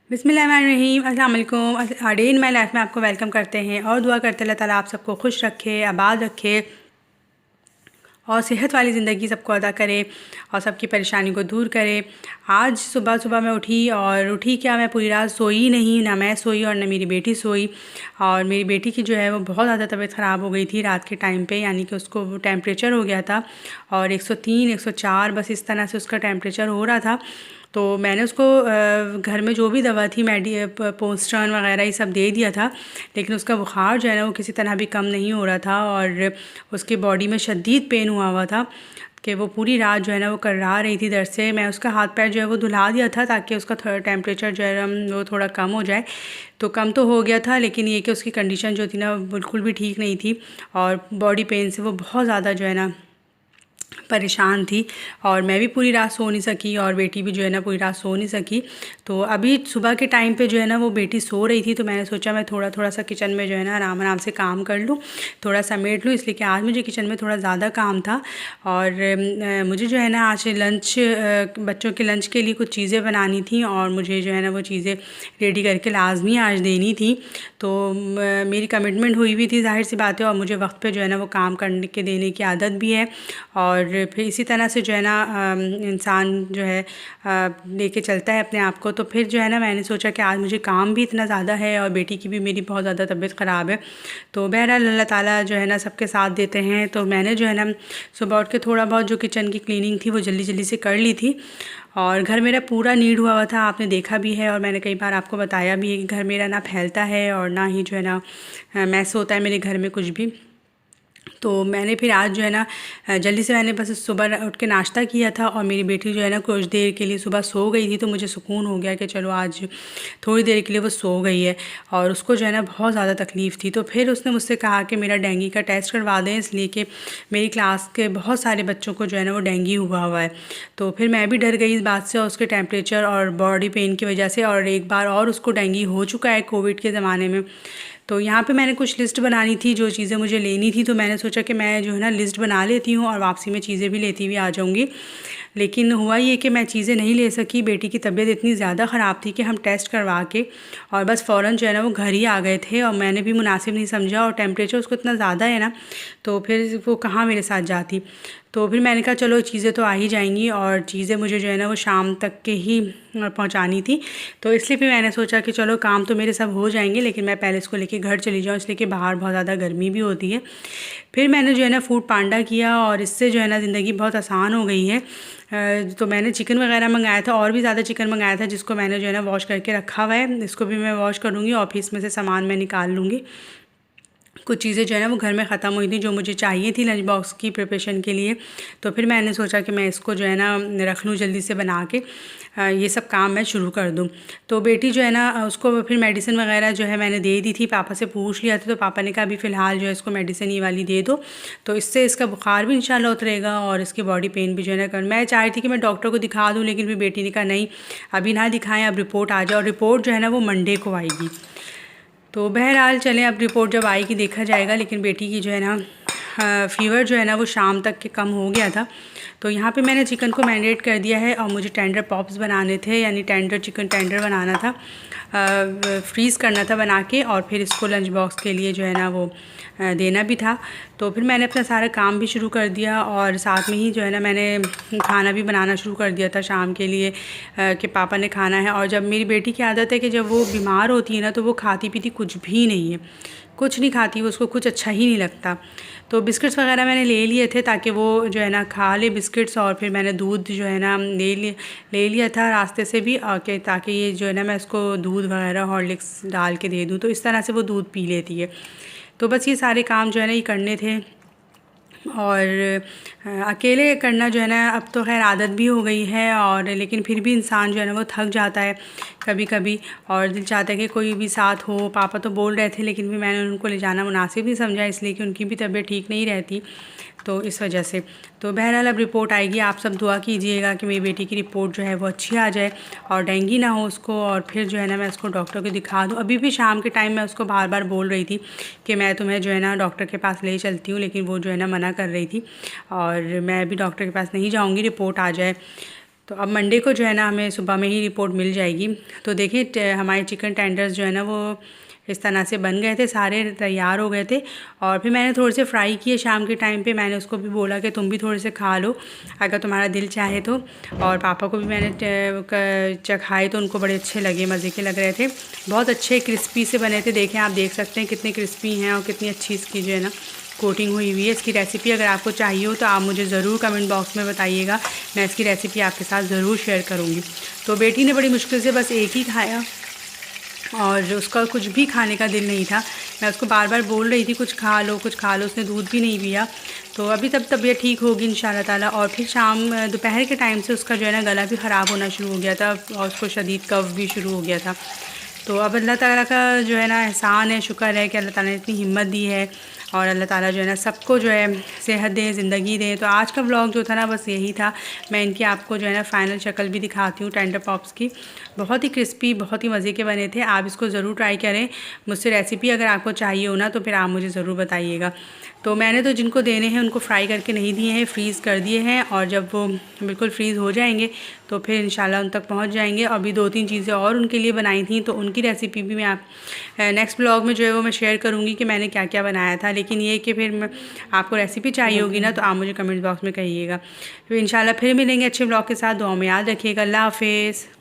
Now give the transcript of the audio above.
बिस्मिल्लाहिर्रहमानिर्रहीम। अस्सलाम वालेकुम। डे इन माई लाइफ में आपको वेलकम करते हैं और दुआ करते अल्लाह ताला आप सबको खुश रखे, आबाद रखे और सेहत वाली ज़िंदगी सबको अता करे और सबकी परेशानी को दूर करे। आज सुबह सुबह मैं उठी क्या, मैं पूरी रात सोई नहीं, ना मैं सोई और ना मेरी बेटी सोई। और मेरी बेटी की जो है वो बहुत ज़्यादा तबीयत ख़राब हो गई थी रात के टाइम पे, यानी कि उसको टेम्परेचर हो गया था और 103 104 बस इस तरह से उसका टेम्परेचर हो रहा था। तो मैंने उसको घर में जो भी दवा थी पोस्टर्न वगैरह ये सब दे दिया था, लेकिन उसका बुखार जो है ना वो किसी तरह भी कम नहीं हो रहा था और उसके बॉडी में शदीद पेन हुआ था कि वो पूरी रात जो है ना वो कररा रही थी दर्द से। मैं उसका हाथ पैर जो है वो धुला दिया था ताकि उसका टेम्परेचर जो है वो थोड़ा कम हो जाए। तो कम तो हो गया था, लेकिन ये कि उसकी कंडीशन जो थी ना बिल्कुल भी ठीक नहीं थी और बॉडी पेन से वो बहुत ज़्यादा जो है ना परेशान थी और मैं भी पूरी रात सो नहीं सकी और बेटी भी जो है ना पूरी रात सो नहीं सकी। तो अभी सुबह के टाइम पे जो है ना वो बेटी सो रही थी, तो मैंने सोचा मैं थोड़ा थोड़ा सा किचन में जो है ना आराम आराम से काम कर लूँ, थोड़ा समेट लूँ, इसलिए कि आज मुझे किचन में थोड़ा ज़्यादा काम था। और मुझे जो है ना आज बच्चों के लंच के लिए कुछ चीज़ें बनानी थी और मुझे जो है ना वो चीज़ें रेडी करके लाजमी आज देनी थी। तो मेरी कमिटमेंट हुई थी, ज़ाहिर सी बात है, और मुझे वक्त पे जो है ना वो काम करने के देने की आदत भी है। और फिर इसी तरह से जो है ना इंसान जो है लेके चलता है अपने आप को। तो फिर जो है ना मैंने सोचा कि आज मुझे काम भी इतना ज़्यादा है और बेटी की भी मेरी बहुत ज़्यादा तबीयत ख़राब है। तो बहरहाल अल्लाह ताला जो है ना सबके साथ देते हैं। तो मैंने जो है ना सुबह उठ के थोड़ा बहुत जो किचन की क्लीनिंग थी वो जल्दी जल्दी से कर ली थी और घर मेरा पूरा नीड हुआ था, आपने देखा भी है और मैंने कई बार आपको बताया भी है कि घर मेरा ना फैलता है और ना ही जो है ना मैस होता है मेरे घर में कुछ भी। तो मैंने फिर आज जो है ना जल्दी से मैंने बस सुबह उठ के नाश्ता किया था और मेरी बेटी जो है ना कुछ देर के लिए सुबह सो गई थी, तो मुझे सुकून हो गया कि चलो आज थोड़ी देर के लिए वो सो गई है। और उसको जो है ना बहुत ज़्यादा तकलीफ़ थी, तो फिर उसने मुझसे कहा कि मेरा डेंगू का टेस्ट करवा दें, इसलिए कि मेरी क्लास के बहुत सारे बच्चों को जो है ना वो डेंगू हुआ है। तो फिर मैं भी डर गई इस बात से और उसके टेम्परेचर और बॉडी पेन की वजह से, और एक बार और उसको डेंगू हो चुका है कोविड के ज़माने में। तो यहाँ पे मैंने कुछ लिस्ट बनानी थी जो चीज़ें मुझे लेनी थी, तो मैंने सोचा कि मैं जो है ना लिस्ट बना लेती हूँ और वापसी में चीज़ें भी लेती हुई आ जाऊँगी। लेकिन हुआ ये कि मैं चीज़ें नहीं ले सकी, बेटी की तबीयत इतनी ज़्यादा ख़राब थी कि हम टेस्ट करवा के और बस फ़ौरन जो है ना वो घर ही आ गए थे और मैंने भी मुनासिब नहीं समझा, और टेम्परेचर उसको इतना ज़्यादा है ना तो फिर वो कहाँ मेरे साथ जाती। तो फिर मैंने कहा चलो चीज़ें तो आ ही जाएंगी और चीज़ें मुझे जो है ना वो शाम तक के ही पहुंचानी थी। तो इसलिए फिर मैंने सोचा कि चलो काम तो मेरे सब हो जाएंगे, लेकिन मैं पहले इसको लेके घर चली जाऊँ, इसलिए कि बाहर बहुत ज़्यादा गर्मी भी होती है। फिर मैंने जो है ना फूड पांडा किया और इससे जो है ना ज़िंदगी बहुत आसान हो गई है। तो मैंने चिकन वगैरह मंगाया था और भी ज़्यादा चिकन मंगाया था, जिसको मैंने जो है ना वॉश करके रखा हुआ है, इसको भी मैं वॉश करूँगी और फिर इसमें से सामान मैं निकाल लूँगी। कुछ चीज़ें जो है ना वो घर में ख़त्म हुई थी जो मुझे चाहिए थी लंच बॉक्स की प्रिपरेशन के लिए। तो फिर मैंने सोचा कि मैं इसको जो है ना रख लूँ जल्दी से बना के, ये सब काम मैं शुरू कर दूँ। तो बेटी जो है ना उसको फिर मेडिसिन वगैरह जो है मैंने दे दी थी, पापा से पूछ लिया था, तो पापा ने कहा अभी फ़िलहाल जो है इसको मेडिसिन ये वाली दे दो, तो इससे इसका बुखार भी इंशाल्लाह उतरेगा और इसकी बॉडी पेन भी जो है ना कर। मैं चाह रही थी कि मैं डॉक्टर को दिखा दूँ, लेकिन फिर बेटी ने कहा नहीं अभी ना दिखाएँ, अब रिपोर्ट आ जाए, और रिपोर्ट जो है ना वो मंडे को आएगी। तो बहरहाल चलें, अब रिपोर्ट जब आएगी देखा जाएगा। लेकिन बेटी की जो है ना फ़ीवर जो है ना वो शाम तक के कम हो गया था। तो यहाँ पे मैंने चिकन को मैरिनेट कर दिया है और मुझे टेंडर पॉप्स बनाने थे, यानी चिकन टेंडर बनाना था, फ्रीज़ करना था बना के, और फिर इसको लंच बॉक्स के लिए जो है ना वो देना भी था। तो फिर मैंने अपना सारा काम भी शुरू कर दिया और साथ में ही जो है ना मैंने खाना भी बनाना शुरू कर दिया था शाम के लिए कि पापा ने खाना है। और जब मेरी बेटी की आदत है कि जब वो बीमार होती है ना तो वो खाती पीती कुछ भी नहीं है, कुछ नहीं खाती, उसको कुछ अच्छा ही नहीं लगता। तो बिस्किट्स वगैरह मैंने ले लिए थे ताकि वो जो है ना खा ले बिस्किट्स, और फिर मैंने दूध जो है ना ले लिया था रास्ते से भी, कि ताकि ये जो है ना मैं इसको दूध वगैरह हॉर्लिक्स डाल के दे दूँ, तो इस तरह से वो दूध पी लेती है। तो बस ये सारे काम जो है ना ये करने थे। और अकेले करना जो है ना अब तो खैर आदत भी हो गई है, और लेकिन फिर भी इंसान जो है ना वो थक जाता है कभी कभी, और दिल चाहता है कि कोई भी साथ हो। पापा तो बोल रहे थे, लेकिन भी मैंने उनको ले जाना मुनासिब नहीं समझा, इसलिए कि उनकी भी तबीयत ठीक नहीं रहती, तो इस वजह से। तो बहरहाल अब रिपोर्ट आएगी, आप सब दुआ कीजिएगा कि मेरी बेटी की रिपोर्ट जो है वो अच्छी आ जाए और डेंगू ना हो उसको, और फिर जो है ना मैं उसको डॉक्टर को दिखा दूँ। अभी भी शाम के टाइम मैं उसको बार बार बोल रही थी कि मैं तुम्हें जो है ना डॉक्टर के पास ले चलती हूँ, लेकिन वो जो है ना मना कर रही थी और मैं भी डॉक्टर के पास नहीं जाऊँगी, रिपोर्ट आ जाए। तो अब मंडे को जो है ना हमें सुबह में ही रिपोर्ट मिल जाएगी। तो देखिए हमारे चिकन टेंडर्स जो है ना वो इस तरह से बन गए थे, सारे तैयार हो गए थे। और फिर मैंने थोड़े से फ्राई किए शाम के टाइम पे। मैंने उसको भी बोला कि तुम भी थोड़े से खा लो अगर तुम्हारा दिल चाहे तो। और पापा को भी मैंने चखाए तो उनको बड़े अच्छे लगे, मज़े के लग रहे थे, बहुत अच्छे क्रिस्पी से बने थे। देखें आप देख सकते हैं कितने क्रिस्पी हैं और कितनी अच्छी इसकी जो है ना कोटिंग हुई हुई है। इसकी रेसिपी अगर आपको चाहिए हो तो आप मुझे ज़रूर कमेंट बॉक्स में बताइएगा, मैं इसकी रेसिपी आपके साथ ज़रूर शेयर करूँगी। तो बेटी ने बड़ी मुश्किल से बस एक ही खाया और उसका कुछ भी खाने का दिल नहीं था। मैं उसको बार बार बोल रही थी कुछ खा लो कुछ खा लो, उसने दूध भी नहीं पिया। तो अभी तब तबीयत ठीक होगी इंशाल्लाह ताला। और फिर दोपहर के टाइम से उसका जो है ना गला भी ख़राब होना शुरू हो गया था और उसको शदीद कफ भी शुरू हो गया था। तो अब अल्लाह ताला का जो है ना एहसान है, शुक्र है कि अल्लाह ताला ने इतनी हिम्मत दी है और अल्लाह ताला जो है ना सबको जो है सेहत दें, ज़िंदगी दें। तो आज का व्लॉग जो था ना बस यही था। मैं इनकी आपको जो है ना फ़ाइनल शक्ल भी दिखाती हूँ टेंडर पॉप्स की। बहुत ही क्रिस्पी, बहुत ही मज़े के बने थे। आप इसको ज़रूर ट्राई करें। मुझसे रेसिपी अगर आपको चाहिए हो ना तो फिर आप मुझे ज़रूर बताइएगा। तो मैंने तो जिनको देने हैं उनको फ्राई करके नहीं दिए हैं, फ्रीज़ कर दिए हैं। और जब वो बिल्कुल फ्रीज़ हो जाएंगे तो फिर इंशाल्लाह उन तक पहुंच जाएंगे। अभी 2-3 चीज़ें और उनके लिए बनाई थी तो उनकी रेसिपी भी मैं आप नेक्स्ट ब्लॉग में जो है वो मैं शेयर करूँगी कि मैंने क्या क्या बनाया था। लेकिन ये कि फिर मैं आपको रेसिपी चाहिए होगी ना तो आप मुझे कमेंट बॉक्स में कहिएगा। फिर इंशाल्लाह फिर मिलेंगे अच्छे ब्लॉग के साथ। दुआ में याद रखिएगा। अल्लाह हाफ़िज़।